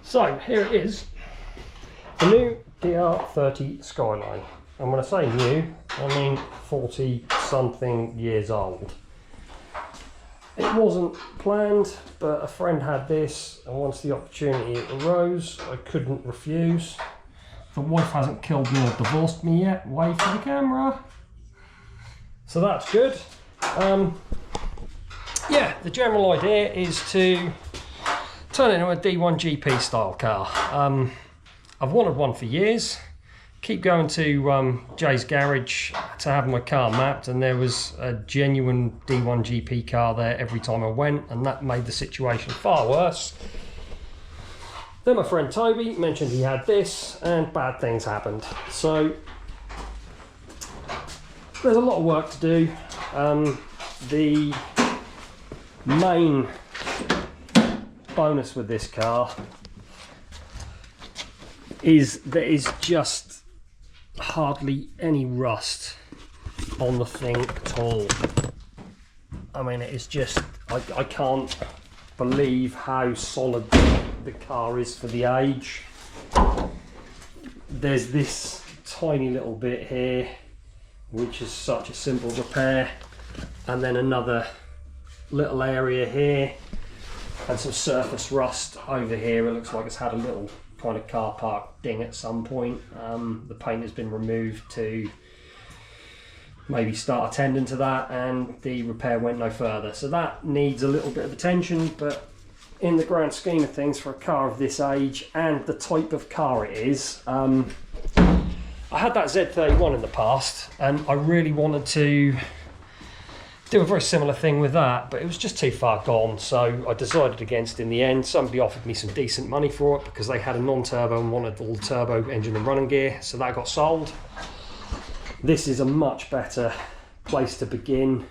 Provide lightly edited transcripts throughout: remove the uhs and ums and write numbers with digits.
So here it is, the new DR30 Skyline. And when I say new, I mean 40 something years old. It wasn't planned, but a friend had this, and once the opportunity arose, I couldn't refuse. The wife hasn't killed me or divorced me yet. Wave for the camera. So that's good. Yeah, the general idea is to turn it into a D1GP style car. I've wanted one for years. Keep going to Jay's garage to have my car mapped, and there was a genuine D1GP car there every time I went, and that made the situation far worse. Then my friend Toby mentioned he had this, and bad things happened. So there's a lot of work to do. The main bonus with this car is there is just hardly any rust on the thing at all. I mean, it is just, I can't believe how solid the car is for the age. There's this tiny little bit here which is such a simple repair, and then another little area here and some surface rust over here. It looks like it's had a little kind of car park ding at some point. The paint has been removed to maybe start attending to that, and the repair went no further. So that needs a little bit of attention, but in the grand scheme of things, for a car of this age and the type of car it is, I had that Z31 in the past, and I really wanted to do a very similar thing with that, but it was just too far gone, so I decided against in the end. Somebody offered me some decent money for it because they had a non-turbo and wanted all turbo engine and running gear, so that got sold. This is a much better place to begin,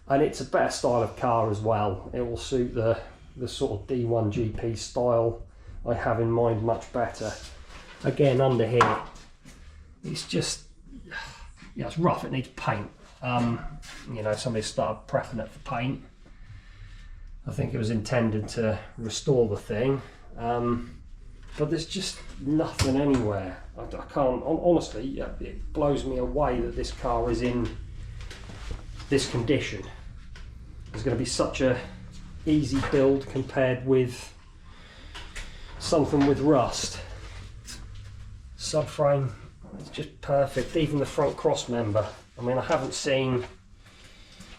and it's a better style of car as well. It will suit the sort of D1GP style I have in mind much better. Again, under here, it's just, yeah, it's rough, it needs paint. You know, somebody started prepping it for paint. I think it was intended to restore the thing, but there's just nothing anywhere. I can't, honestly, it blows me away that this car is in this condition. It's going to be such a easy build compared with something with rust. Subframe, it's just perfect. Even the front cross member. I mean, I haven't seen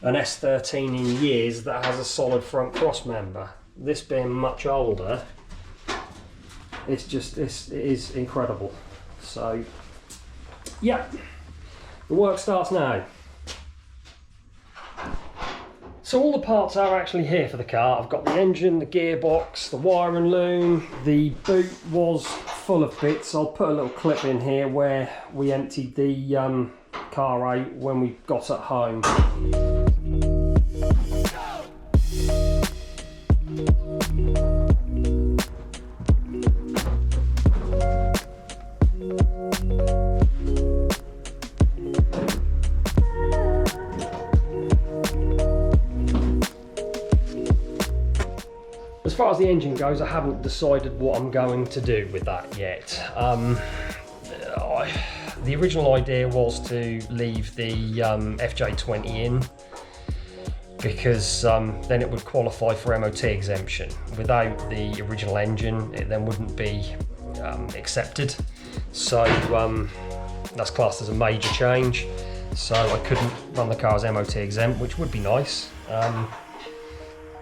an S13 in years that has a solid front cross member. This being much older, it's just, it is incredible. So, yeah, the work starts now. So all the parts are actually here for the car. I've got the engine, the gearbox, the wiring loom. The boot was full of bits. I'll put a little clip in here where we emptied the car out when we got at home. As far as the engine goes, I haven't decided what I'm going to do with that yet. The original idea was to leave the FJ20 in because then it would qualify for MOT exemption. Without the original engine, it then wouldn't be accepted. So that's classed as a major change. So I couldn't run the car as MOT exempt, which would be nice.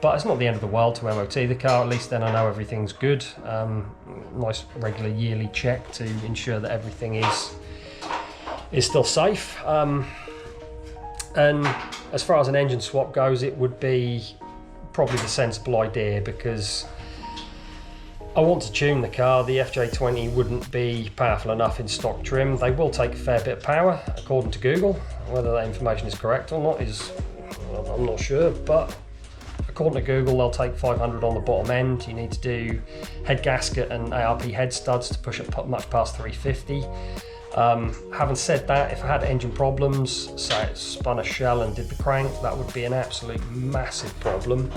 But it's not the end of the world to MOT the car, at least then I know everything's good. Nice regular yearly check to ensure that everything is still safe. And as far as an engine swap goes, it would be probably the sensible idea because I want to tune the car. The FJ20 wouldn't be powerful enough in stock trim. They will take a fair bit of power, according to Google. Whether that information is correct or not is, well, I'm not sure, but according to Google, they'll take 500 on the bottom end. You need to do head gasket and ARP head studs to push it much past 350. Having said that, if I had engine problems, say it spun a shell and did the crank, that would be an absolute massive problem.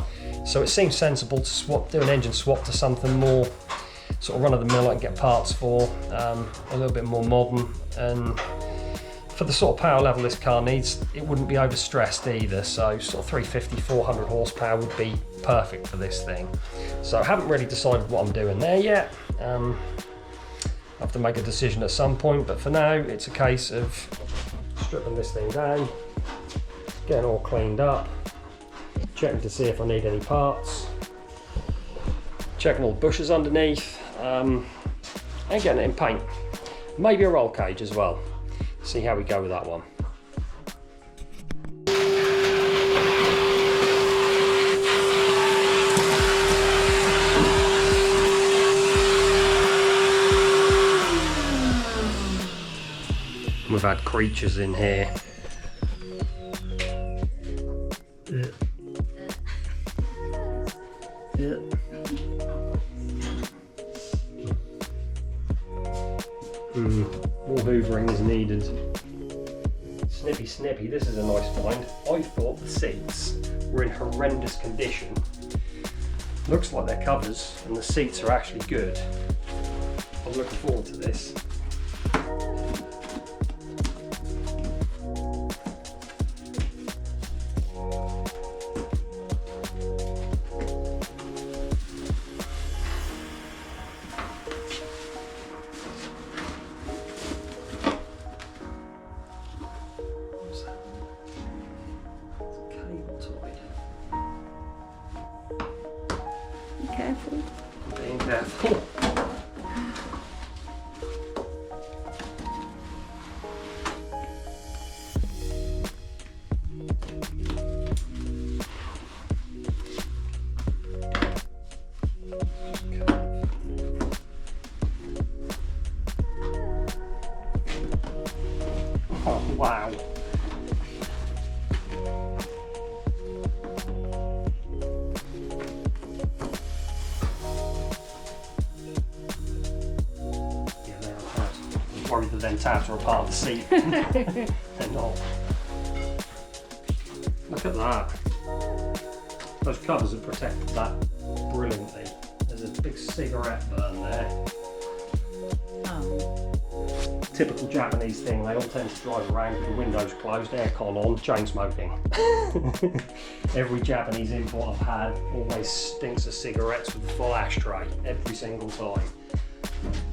So it seems sensible to do an engine swap to something more sort of run of the mill I can get parts for, a little bit more modern, and for the sort of power level this car needs, it wouldn't be overstressed either, so sort of 350, 400 horsepower would be perfect for this thing. So I haven't really decided what I'm doing there yet. I have to make a decision at some point, but for now it's a case of stripping this thing down, getting all cleaned up, checking to see if I need any parts, checking all the bushes underneath, and getting it in paint. Maybe a roll cage as well. See how we go with that one. We've had creatures in here. More hoovering is needed. Snippy, this is a nice find. I thought the seats were in horrendous condition. Looks like they're covers and the seats are actually good. I'm looking forward to this. Careful. Being careful. Oh, wow. Worried that then tabs are a part of the seat. They're not. Look at that. Those covers have protected that brilliantly. There's a big cigarette burn there. Oh. Typical Japanese thing, they all tend to drive around with the windows closed, aircon on, chain smoking. Every Japanese import I've had always stinks of cigarettes with a full ashtray, every single time.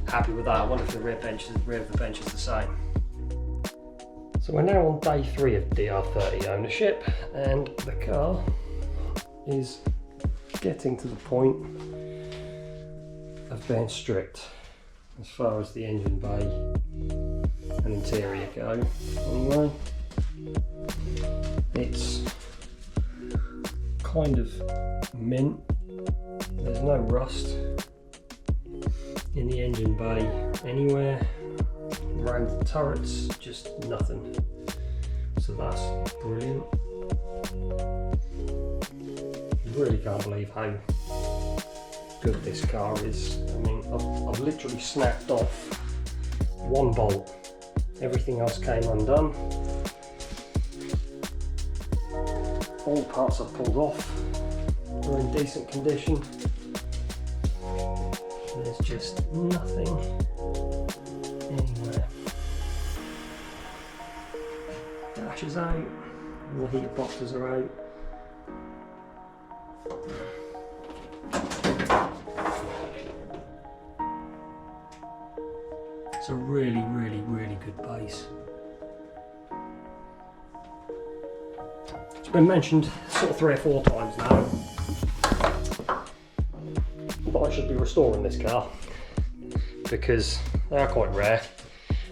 Happy with that. I wonder if the rear of the bench is the same. So we're now on day 3 of DR30 ownership, and the car is getting to the point of being stripped as far as the engine bay and interior go. Anyway, it's kind of mint. There's no rust in the engine bay anywhere. Around the turrets, just nothing. So that's brilliant. Really can't believe how good this car is. I mean, I've literally snapped off one bolt. Everything else came undone. All parts I've pulled off are in decent condition. There's just nothing anywhere. Dash is out, all the heat boxes are out. It's a really, really, really good base. It's been mentioned sort of 3 or 4 times now that I should be restoring this car because they are quite rare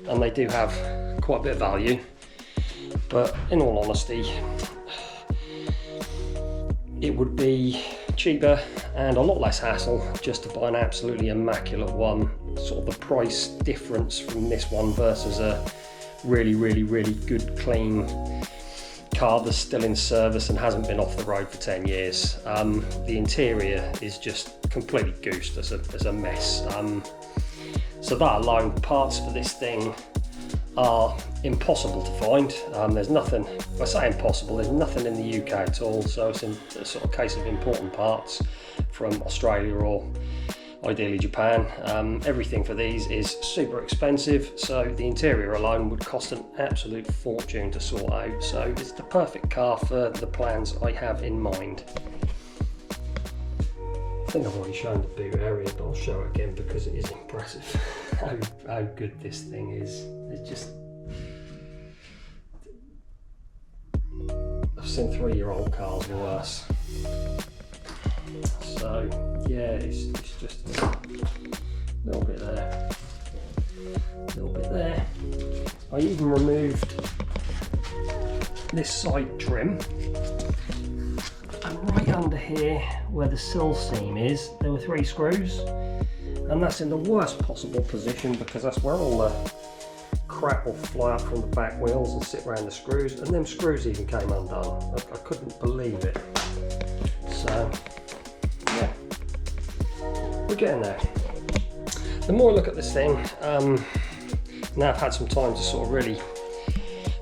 and they do have quite a bit of value, but in all honesty it would be cheaper and a lot less hassle just to buy an absolutely immaculate one. Sort of the price difference from this one versus a really, really, really good clean car that's still in service and hasn't been off the road for 10 years. The interior is just completely goosed as a mess. So that alone, parts for this thing are impossible to find. There's nothing, if I say impossible, there's nothing in the UK at all, so it's a sort of case of importing parts from Australia or ideally Japan. Everything for these is super expensive, so the interior alone would cost an absolute fortune to sort out, so it's the perfect car for the plans I have in mind. I think I've already shown the boot area, but I'll show it again because it is impressive how good this thing is. It's just, I've seen 3-year-old cars worse. So yeah, it's just a little bit there, a little bit there. I even removed this side trim, and right under here where the sill seam is, there were 3 screws, and that's in the worst possible position because that's where all the crap will fly up from the back wheels and sit around the screws, and them screws even came undone. I couldn't believe it. So yeah, we're getting there. The more I look at this thing, now I've had some time to sort of really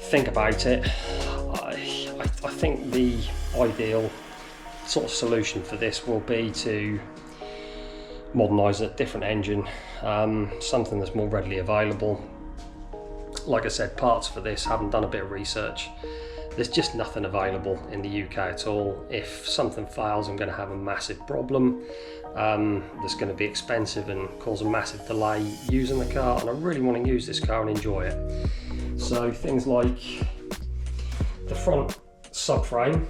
think about it, I think the ideal sort of solution for this will be to modernise a different engine, something that's more readily available. Like I said, parts for this, haven't done a bit of research. There's just nothing available in the UK at all. If something fails, I'm going to have a massive problem. That's going to be expensive and cause a massive delay using the car, and I really want to use this car and enjoy it. So things like the front subframe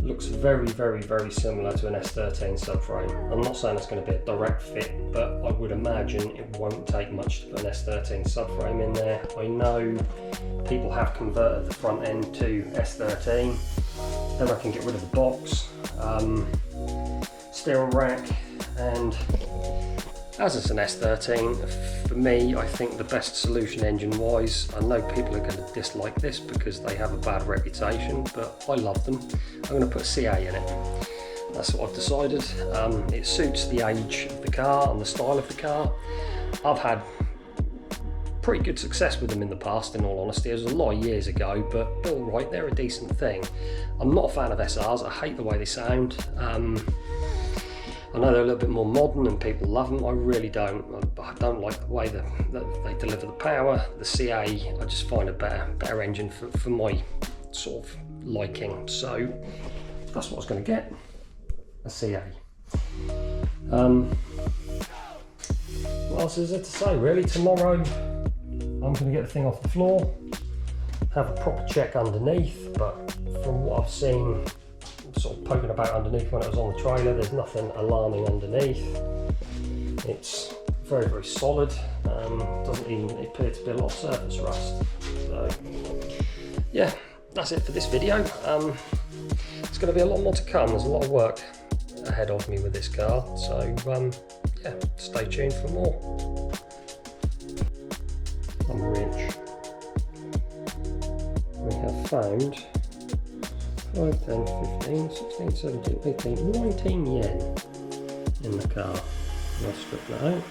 looks very similar to an S13 subframe. I'm not saying it's going to be a direct fit, but I would imagine it won't take much to put an S13 subframe in there. I know people have converted the front end to S13. Then I can get rid of the box, steering rack, and as it's an S13, for me, I think the best solution engine-wise, I know people are going to dislike this because they have a bad reputation, but I love them. I'm going to put a CA in it. That's what I've decided. It suits the age of the car and the style of the car. I've had pretty good success with them in the past, in all honesty. It was a lot of years ago, but they're all right, they're a decent thing. I'm not a fan of SRs, I hate the way they sound. I know they're a little bit more modern and people love them. I really don't. I don't like the way that they deliver the power. The CA, I just find a better engine for my sort of liking. So that's what I was going to get, a CA. What else is there to say really? Tomorrow I'm going to get the thing off the floor, have a proper check underneath, but from what I've seen, sort of poking about underneath when it was on the trailer, there's nothing alarming underneath. It's very solid. Doesn't even appear to be a lot of surface rust. So yeah, that's it for this video. It's going to be a lot more to come. There's a lot of work ahead of me with this car, so yeah, stay tuned for more. I'm rich. We have found 5, 10, 15, 16, 17, 18, 19 yen in the car. Let's strip that out.